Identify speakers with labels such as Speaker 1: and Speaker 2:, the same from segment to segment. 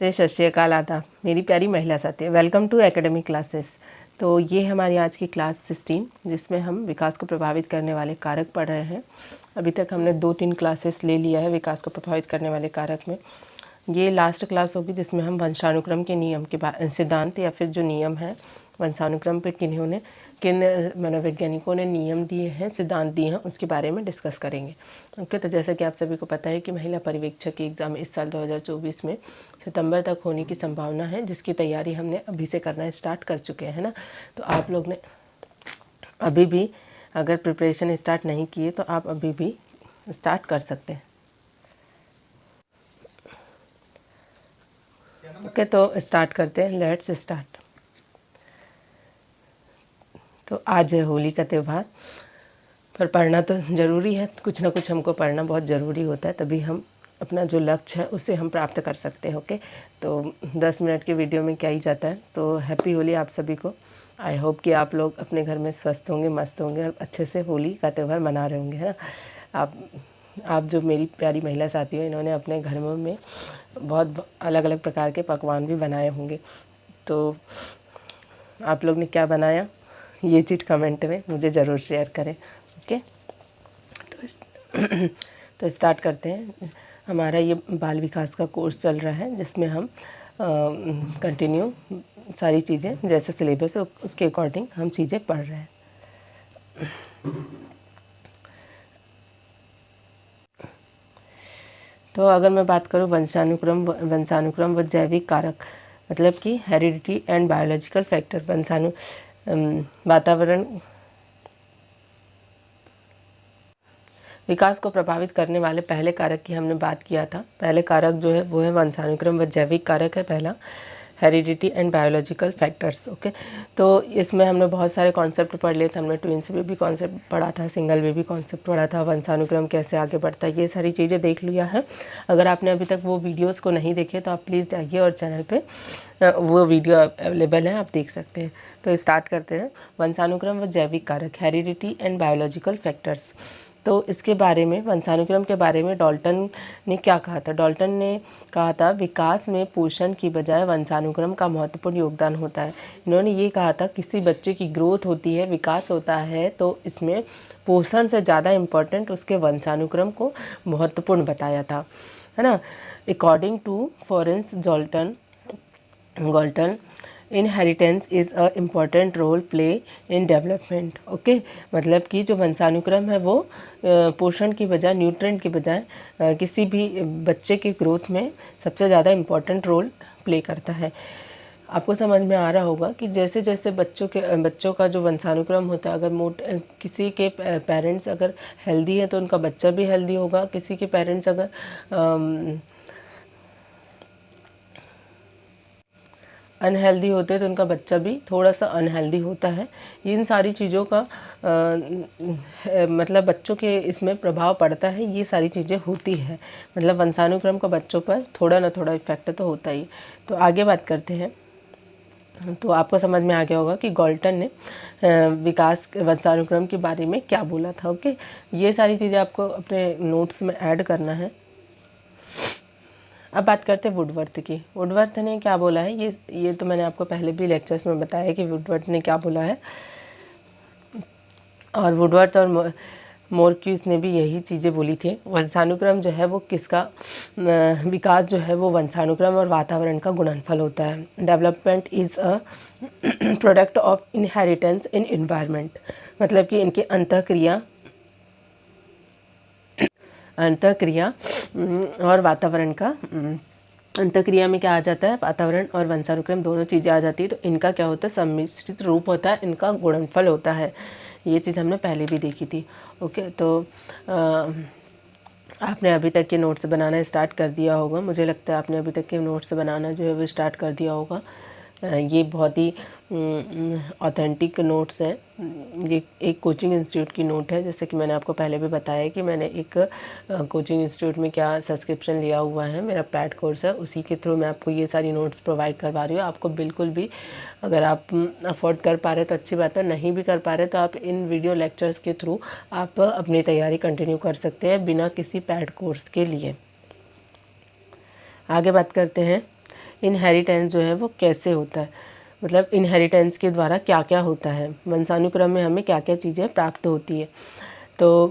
Speaker 1: सत श्री अकाल, आदाब मेरी प्यारी महिला साथी, वेलकम टू एकेडमिक क्लासेस। तो ये हमारी आज की क्लास 16 जिसमें हम विकास को प्रभावित करने वाले कारक पढ़ रहे हैं। अभी तक हमने 2-3 क्लासेस ले लिया है विकास को प्रभावित करने वाले कारक में। ये लास्ट क्लास होगी जिसमें हम वंशानुक्रम के नियम के सिद्धांत या फिर जो नियम है वंशानुक्रम पे किन मनोवैज्ञानिकों ने नियम दिए हैं, सिद्धांत दिए हैं, उसके बारे में डिस्कस करेंगे। ओके, तो जैसा कि आप सभी को पता है कि महिला पर्यवेक्षक की एग्ज़ाम इस साल 2024 में सितंबर तक होने की संभावना है, जिसकी तैयारी हमने अभी से करना स्टार्ट कर चुके हैं ना। तो आप लोग ने अभी भी अगर प्रिपरेशन स्टार्ट नहीं किए तो आप अभी भी स्टार्ट कर सकते हैं। ओके, तो स्टार्ट करते हैं, लेट्स स्टार्ट। तो आज है होली का त्यौहार, पर पढ़ना तो ज़रूरी है, कुछ ना कुछ हमको पढ़ना बहुत ज़रूरी होता है, तभी हम अपना जो लक्ष्य है उसे हम प्राप्त कर सकते हैं। ओके, तो 10 मिनट के वीडियो में क्या ही जाता है। तो हैप्पी होली आप सभी को। आई होप कि आप लोग अपने घर में स्वस्थ होंगे, मस्त होंगे और अच्छे से होली का त्यौहार मना रहे होंगे, है ना। आप जो मेरी प्यारी महिला साथी हो, इन्होंने अपने घरों में बहुत अलग अलग प्रकार के पकवान भी बनाए होंगे। तो आप लोग ने क्या बनाया ये चीज़ कमेंट में मुझे ज़रूर शेयर करें। ओके, तो स्टार्ट करते हैं। हमारा ये बाल विकास का कोर्स चल रहा है जिसमें हम कंटिन्यू सारी चीज़ें जैसे सिलेबस है उसके अकॉर्डिंग हम चीज़ें पढ़ रहे हैं। तो अगर मैं बात करूँ वंशानुक्रम व जैविक कारक, मतलब कि हेरिडिटी एंड बायोलॉजिकल फैक्टर, वातावरण विकास को प्रभावित करने वाले पहले कारक की हमने बात किया था। पहले कारक जो है वो है वंशानुक्रम व जैविक कारक है पहला, heredity and biological factors. Okay, तो इसमें हमने बहुत सारे कॉन्सेप्ट पढ़ लिए थे। हमने ट्विंस बेबी कॉन्सेप्ट पढ़ा था, सिंगल बेबी कॉन्सेप्ट पढ़ा था, वंशानुक्रम कैसे आगे बढ़ता है, ये सारी चीज़ें देख लिया है। अगर आपने अभी तक वो वीडियोज़ को नहीं देखे तो आप प्लीज़ जाइए और चैनल पर वो वीडियो अवेलेबल है, आप देख सकते हैं। तो स्टार्ट करते हैं। वंशानुक्रम व जैविक कारक, हेरिडिटी एंड बायोलॉजिकल फैक्टर्स। तो इसके बारे में, वंशानुक्रम के बारे में डाल्टन ने क्या कहा था? डाल्टन ने कहा था विकास में पोषण की बजाय वंशानुक्रम का महत्वपूर्ण योगदान होता है। इन्होंने ये कहा था किसी बच्चे की ग्रोथ होती है, विकास होता है, तो इसमें पोषण से ज़्यादा इम्पोर्टेंट उसके वंशानुक्रम को महत्वपूर्ण बताया था, है ना। According to Florence Galton, inheritance is a important role play in development. Okay, मतलब कि जो वंशानुक्रम है वो पोषण की बजाय, न्यूट्रिएंट की बजाय किसी भी बच्चे की ग्रोथ में सबसे ज़्यादा इम्पॉर्टेंट रोल प्ले करता है। आपको समझ में आ रहा होगा कि जैसे जैसे बच्चों का जो वंशानुक्रम होता है, अगर किसी के पेरेंट्स अगर हेल्दी है तो उनका बच्चा भी हेल्दी होगा, किसी के पेरेंट्स अगर अनहेल्दी होते हैं तो उनका बच्चा भी थोड़ा सा अनहेल्दी होता है। इन सारी चीज़ों का मतलब बच्चों के इसमें प्रभाव पड़ता है, ये सारी चीज़ें होती है। मतलब वंशानुक्रम का बच्चों पर थोड़ा ना थोड़ा इफेक्ट तो होता ही। तो आगे बात करते हैं। तो आपको समझ में आ गया होगा कि गाल्टन ने वंशानुक्रम के बारे में क्या बोला था। ओके, ये सारी चीज़ें आपको अपने नोट्स में ऐड करना है। अब बात करते हैं वुडवर्थ की। वुडवर्थ ने क्या बोला है, ये तो मैंने आपको पहले भी लेक्चर्स में बताया कि वुडवर्थ ने क्या बोला है, और वुडवर्थ और मोरक्यूस ने भी यही चीज़ें बोली थी। वंशानुक्रम जो है वो किसका विकास जो है वो वंशानुक्रम और वातावरण का गुणनफल होता है। Development is a product of inheritance in environment, मतलब कि इनके अंतःक्रिया और वातावरण का, अंतःक्रिया में क्या आ जाता है, वातावरण और वंशानुक्रम दोनों चीज़ें आ जाती है। तो इनका क्या होता है, सम्मिश्रित रूप होता है, इनका गुणनफल होता है। ये चीज़ हमने पहले भी देखी थी। ओके, तो आपने अभी तक के नोट्स बनाना स्टार्ट कर दिया होगा। मुझे लगता है आपने अभी तक के नोट्स बनाना जो है वो स्टार्ट कर दिया होगा। ये बहुत ही ऑथेंटिक नोट्स हैं। ये एक कोचिंग इंस्टीट्यूट की नोट है, जैसे कि मैंने आपको पहले भी बताया कि मैंने एक कोचिंग इंस्टीट्यूट में क्या सब्सक्रिप्शन लिया हुआ है, मेरा पैड कोर्स है, उसी के थ्रू मैं आपको ये सारी नोट्स प्रोवाइड करवा रही हूँ। आपको बिल्कुल भी, अगर आप अफोर्ड कर पा रहे तो अच्छी बात है, नहीं भी कर पा रहे तो आप इन वीडियो लेक्चर्स के थ्रू आप अपनी तैयारी कंटिन्यू कर सकते हैं बिना किसी पैड कोर्स के लिए। आगे बात करते हैं। इनहेरिटेंस जो है वो कैसे होता है, मतलब इनहेरिटेंस के द्वारा क्या क्या होता है, वंशानुक्रम में हमें क्या क्या चीज़ें प्राप्त होती है। तो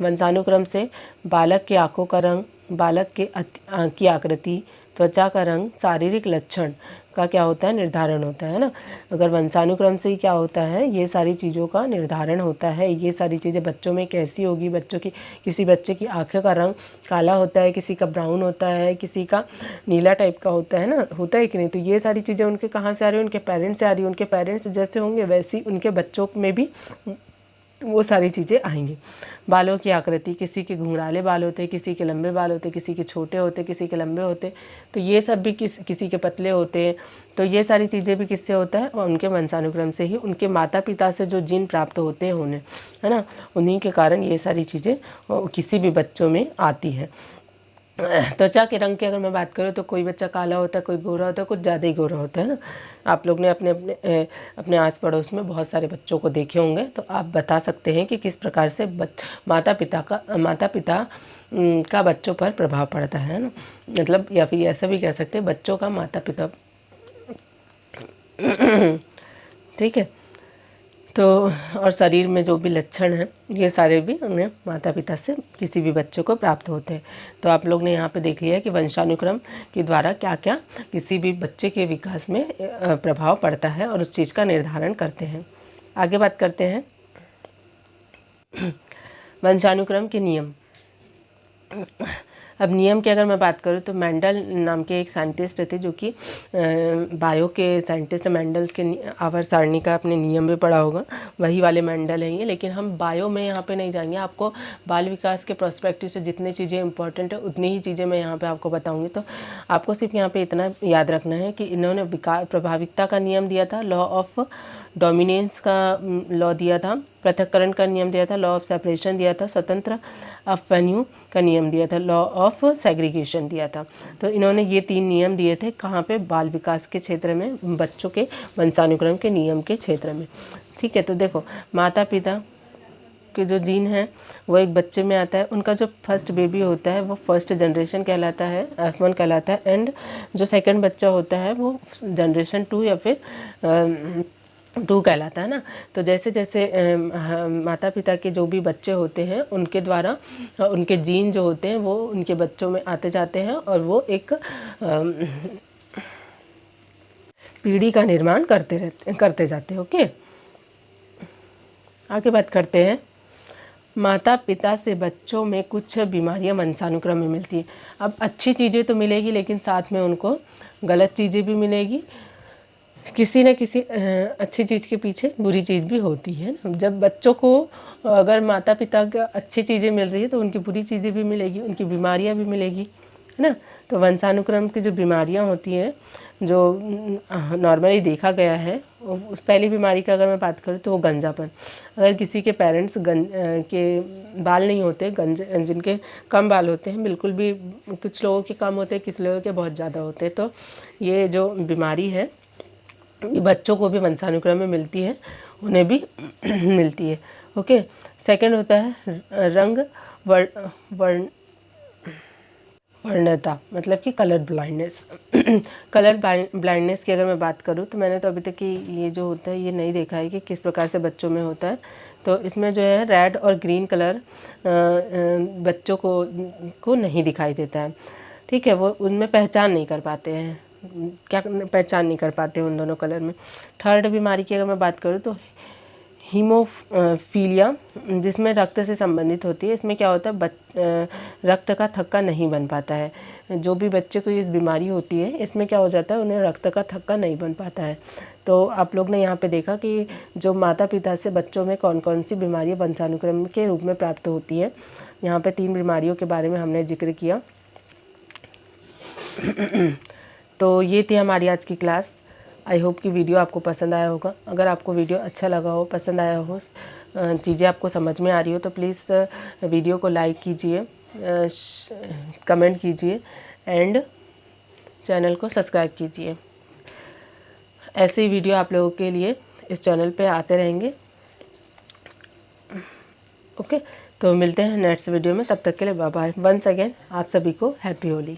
Speaker 1: वंशानुक्रम से बालक की आँखों का रंग, बालक के की आकृति, त्वचा का रंग, शारीरिक लक्षण का क्या होता है, निर्धारण होता है ना। अगर वंशानुक्रम से ही क्या होता है, ये सारी चीज़ों का निर्धारण होता है। ये सारी चीज़ें बच्चों में कैसी होगी, बच्चों की, किसी बच्चे की आँखों का रंग काला होता है, किसी का ब्राउन होता है, किसी का नीला टाइप का होता है ना, होता है कि नहीं। तो ये सारी चीज़ें उनके कहाँ से आ रही है, उनके पेरेंट्स से आ रही है। उनके पेरेंट्स जैसे होंगे वैसे ही उनके बच्चों में भी वो सारी चीज़ें आएंगी। बालों की आकृति, किसी के घुंघराले बाल होते, किसी के लंबे बाल होते, किसी के छोटे होते, किसी के लंबे होते, तो ये सब भी किसी के पतले होते हैं। तो ये सारी चीज़ें भी किससे होता है, और उनके वंशानुक्रम से ही, उनके माता पिता से जो जीन प्राप्त होते हैं उन्हें, है ना, उन्हीं के कारण ये सारी चीज़ें किसी भी बच्चों में आती हैं। त्वचा के रंग की अगर मैं बात करूँ तो कोई बच्चा काला होता है, कोई गोरा होता है, कुछ ज़्यादा ही गोरा होता है ना। आप लोग ने अपने आस पड़ोस में बहुत सारे बच्चों को देखे होंगे, तो आप बता सकते हैं कि किस प्रकार से माता पिता का बच्चों पर प्रभाव पड़ता है ना, मतलब, या फिर ऐसा भी कह सकते हैं बच्चों का माता पिता। ठीक है। तो और शरीर में जो भी लक्षण हैं ये सारे भी उन्हें माता पिता से किसी भी बच्चे को प्राप्त होते हैं। तो आप लोग ने यहाँ पे देख लिया कि वंशानुक्रम के द्वारा क्या क्या किसी भी बच्चे के विकास में प्रभाव पड़ता है और उस चीज़ का निर्धारण करते हैं। आगे बात करते हैं वंशानुक्रम के नियम। अब नियम की अगर मैं बात करूँ तो मेंडल नाम के एक साइंटिस्ट थे, जो कि बायो के साइंटिस्ट, मेंडल के आवर्त सारणी का आपने नियम भी पढ़ा होगा, वही वाले मेंडल हैं ये। लेकिन हम बायो में यहाँ पे नहीं जाएंगे, आपको बाल विकास के पर्सपेक्टिव से जितनी चीज़ें इंपॉर्टेंट है उतनी ही चीज़ें मैं यहाँ पे आपको बताऊँगी। तो आपको सिर्फ यहाँ पे इतना याद रखना है कि इन्होंने प्रभाविकता का नियम दिया था, लॉ ऑफ डोमिनेंस का लॉ दिया था, पृथक्करण का नियम दिया था, लॉ ऑफ सेपरेशन दिया था, स्वतंत्र अपव्यय का नियम दिया था, लॉ ऑफ सेग्रीगेशन दिया था। तो इन्होंने ये 3 नियम दिए थे कहाँ पे, बाल विकास के क्षेत्र में, बच्चों के वंशानुक्रम के नियम के क्षेत्र में। ठीक है। तो देखो, माता पिता के जो जीन है वो एक बच्चे में आता है, उनका जो फर्स्ट बेबी होता है वो फर्स्ट जनरेशन कहलाता है, F1 कहलाता है, एंड जो सेकंड बच्चा होता है वो जनरेशन 2 या फिर 2 कहलाता है ना। तो जैसे जैसे माता पिता के जो भी बच्चे होते हैं उनके द्वारा उनके जीन जो होते हैं वो उनके बच्चों में आते जाते हैं और वो एक पीढ़ी का निर्माण करते जाते हैं। ओके, आगे बात करते हैं। माता पिता से बच्चों में कुछ बीमारियां वंशानुक्रम में मिलती हैं। अब अच्छी चीज़ें तो मिलेगी, लेकिन साथ में उनको गलत चीज़ें भी मिलेगी। किसी न किसी अच्छी चीज़ के पीछे बुरी चीज़ भी होती है ना। जब बच्चों को अगर माता पिता का अच्छी चीज़ें मिल रही है तो उनकी बुरी चीज़ें भी मिलेगी, उनकी बीमारियां भी मिलेगी, है ना। तो वंशानुक्रम की जो बीमारियां होती हैं, जो नॉर्मली देखा गया है, उस पहली बीमारी का अगर मैं बात करूँ तो वो गंजापन। अगर किसी के पेरेंट्स के बाल नहीं होते, जिनके कम बाल होते हैं, बिल्कुल भी, कुछ लोगों के कम होते हैं, किसी लोगों के बहुत ज़्यादा होते हैं, तो ये जो बीमारी है ये बच्चों को भी वंशानुक्रम में मिलती है, उन्हें भी मिलती है। ओके। सेकंड होता है रंग वर्णता, मतलब कि कलर ब्लाइंडनेस। कलर ब्लाइंडनेस की अगर मैं बात करूँ तो मैंने तो अभी तक कि ये जो होता है ये नहीं देखा है कि किस प्रकार से बच्चों में होता है। तो इसमें जो है रेड और ग्रीन कलर बच्चों को नहीं दिखाई देता है। ठीक है, वो उनमें पहचान नहीं कर पाते हैं, क्या पहचान नहीं कर पाते उन दोनों कलर में। थर्ड बीमारी की अगर मैं बात करूँ तो हीमोफीलिया, जिसमें रक्त से संबंधित होती है। इसमें क्या होता है, रक्त का थक्का नहीं बन पाता है। जो भी बच्चे को इस बीमारी होती है इसमें क्या हो जाता है, उन्हें रक्त का थक्का नहीं बन पाता है। तो आप लोग ने यहाँ पे देखा कि जो माता पिता से बच्चों में कौन कौन सी बीमारियाँ वंशानुक्रम के रूप में प्राप्त होती है। यहाँ पे 3 बीमारियों के बारे में हमने जिक्र किया। तो ये थी हमारी आज की क्लास। आई होप कि वीडियो आपको पसंद आया होगा। अगर आपको वीडियो अच्छा लगा हो, पसंद आया हो, चीज़ें आपको समझ में आ रही हो तो प्लीज़ वीडियो को लाइक कीजिए, कमेंट कीजिए एंड चैनल को सब्सक्राइब कीजिए। ऐसे ही वीडियो आप लोगों के लिए इस चैनल पे आते रहेंगे। ओके, तो मिलते हैं नेक्स्ट वीडियो में, तब तक के लिए बाय बाय। वंस अगेन आप सभी को हैप्पी होली।